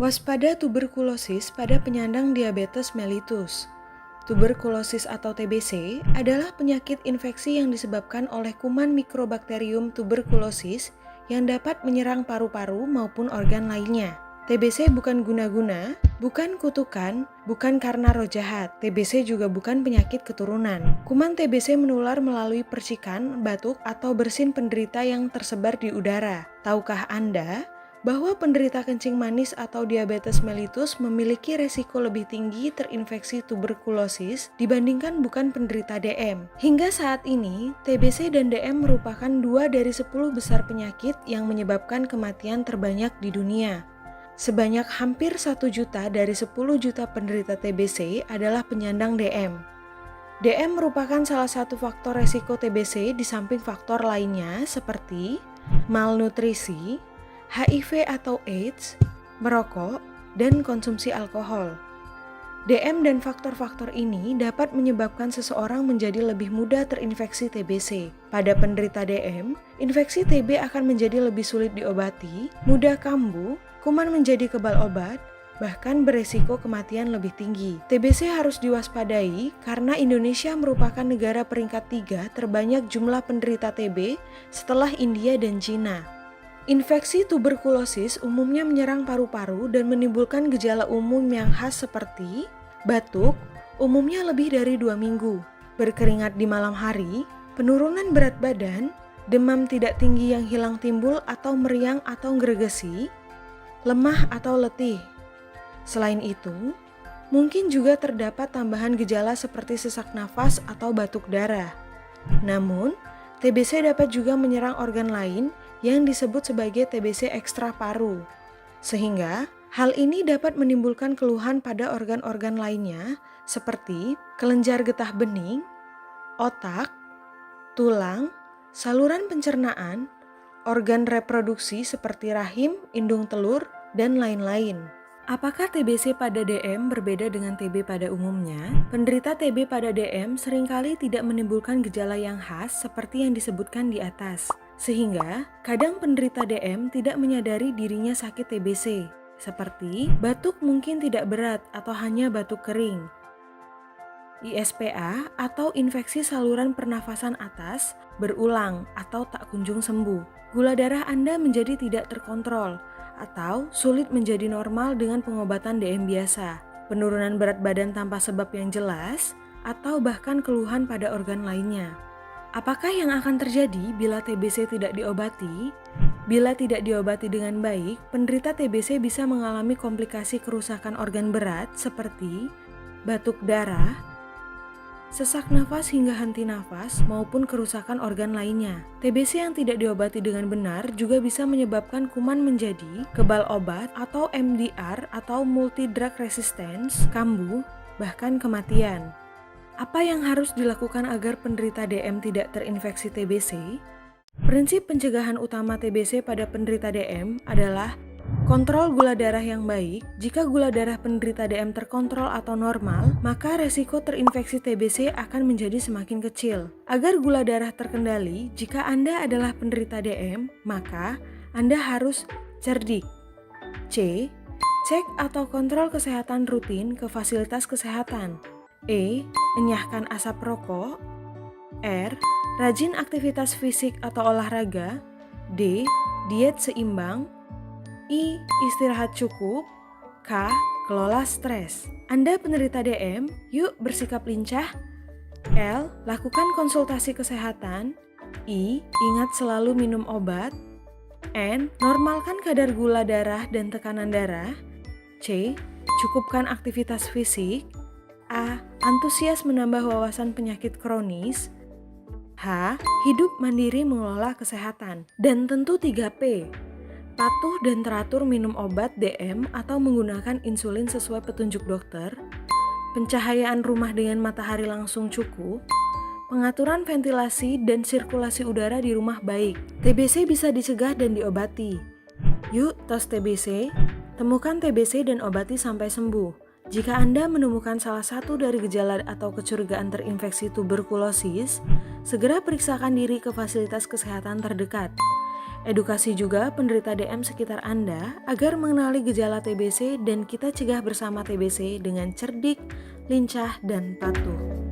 Waspada tuberkulosis pada penyandang diabetes mellitus. Tuberkulosis atau TBC adalah penyakit infeksi yang disebabkan oleh kuman Mycobacterium tuberculosis yang dapat menyerang paru-paru maupun organ lainnya. TBC bukan guna-guna, bukan kutukan, bukan karena roh jahat. TBC juga bukan penyakit keturunan. Kuman TBC menular melalui percikan, batuk, atau bersin penderita yang tersebar di udara. Tahukah Anda bahwa penderita kencing manis atau diabetes mellitus memiliki resiko lebih tinggi terinfeksi tuberkulosis dibandingkan bukan penderita DM. Hingga saat ini, TBC dan DM merupakan 2 dari 10 besar penyakit yang menyebabkan kematian terbanyak di dunia. Sebanyak hampir 1 juta dari 10 juta penderita TBC adalah penyandang DM. DM merupakan salah satu faktor resiko TBC di samping faktor lainnya seperti malnutrisi, HIV atau AIDS, merokok, dan konsumsi alkohol. DM dan faktor-faktor ini dapat menyebabkan seseorang menjadi lebih mudah terinfeksi TBC. Pada penderita DM, infeksi TB akan menjadi lebih sulit diobati, mudah kambuh, kuman menjadi kebal obat, bahkan beresiko kematian lebih tinggi. TBC harus diwaspadai karena Indonesia merupakan negara peringkat 3 terbanyak jumlah penderita TB setelah India dan Cina. Infeksi tuberkulosis umumnya menyerang paru-paru dan menimbulkan gejala umum yang khas seperti batuk, umumnya lebih dari 2 minggu, berkeringat di malam hari, penurunan berat badan, demam tidak tinggi yang hilang timbul atau meriang atau gregesi, lemah atau letih. Selain itu, mungkin juga terdapat tambahan gejala seperti sesak nafas atau batuk darah. Namun, TBC dapat juga menyerang organ lain yang disebut sebagai TBC ekstra paru. Sehingga, hal ini dapat menimbulkan keluhan pada organ-organ lainnya seperti kelenjar getah bening, otak, tulang, saluran pencernaan, organ reproduksi seperti rahim, indung telur, dan lain-lain. Apakah TBC pada DM berbeda dengan TB pada umumnya? Penderita TB pada DM seringkali tidak menimbulkan gejala yang khas seperti yang disebutkan di atas. Sehingga, kadang penderita DM tidak menyadari dirinya sakit TBC, seperti batuk mungkin tidak berat atau hanya batuk kering. ISPA atau infeksi saluran pernafasan atas berulang atau tak kunjung sembuh. Gula darah Anda menjadi tidak terkontrol atau sulit menjadi normal dengan pengobatan DM biasa, penurunan berat badan tanpa sebab yang jelas, atau bahkan keluhan pada organ lainnya. Apakah yang akan terjadi bila TBC tidak diobati? Bila tidak diobati dengan baik, penderita TBC bisa mengalami komplikasi kerusakan organ berat seperti batuk darah, sesak nafas hingga henti nafas, maupun kerusakan organ lainnya. TBC yang tidak diobati dengan benar juga bisa menyebabkan kuman menjadi kebal obat atau MDR atau multi drug resistance, kambuh, bahkan kematian. Apa yang harus dilakukan agar penderita DM tidak terinfeksi TBC? Prinsip pencegahan utama TBC pada penderita DM adalah kontrol gula darah yang baik. Jika gula darah penderita DM terkontrol atau normal, maka resiko terinfeksi TBC akan menjadi semakin kecil. Agar gula darah terkendali, jika Anda adalah penderita DM, maka Anda harus cerdik. C. Cek atau kontrol kesehatan rutin ke fasilitas kesehatan. E. Enyahkan asap rokok. R. Rajin aktivitas fisik atau olahraga. D. Diet seimbang. I. Istirahat cukup. K. Kelola stres. Anda penderita DM, yuk bersikap lincah. L. Lakukan konsultasi kesehatan. I. Ingat selalu minum obat. N. Normalkan kadar gula darah dan tekanan darah. C. Cukupkan aktivitas fisik. A. Antusias menambah wawasan penyakit kronis. H. Hidup mandiri mengelola kesehatan. Dan tentu 3P. Patuh dan teratur minum obat DM atau menggunakan insulin sesuai petunjuk dokter, pencahayaan rumah dengan matahari langsung cukup, pengaturan ventilasi dan sirkulasi udara di rumah baik. TBC bisa dicegah dan diobati. Yuk tos TBC, temukan TBC dan obati sampai sembuh. Jika Anda menemukan salah satu dari gejala atau kecurigaan terinfeksi tuberkulosis, segera periksakan diri ke fasilitas kesehatan terdekat. Edukasi juga penderita DM sekitar Anda agar mengenali gejala TBC dan kita cegah bersama TBC dengan cerdik, lincah, dan patuh.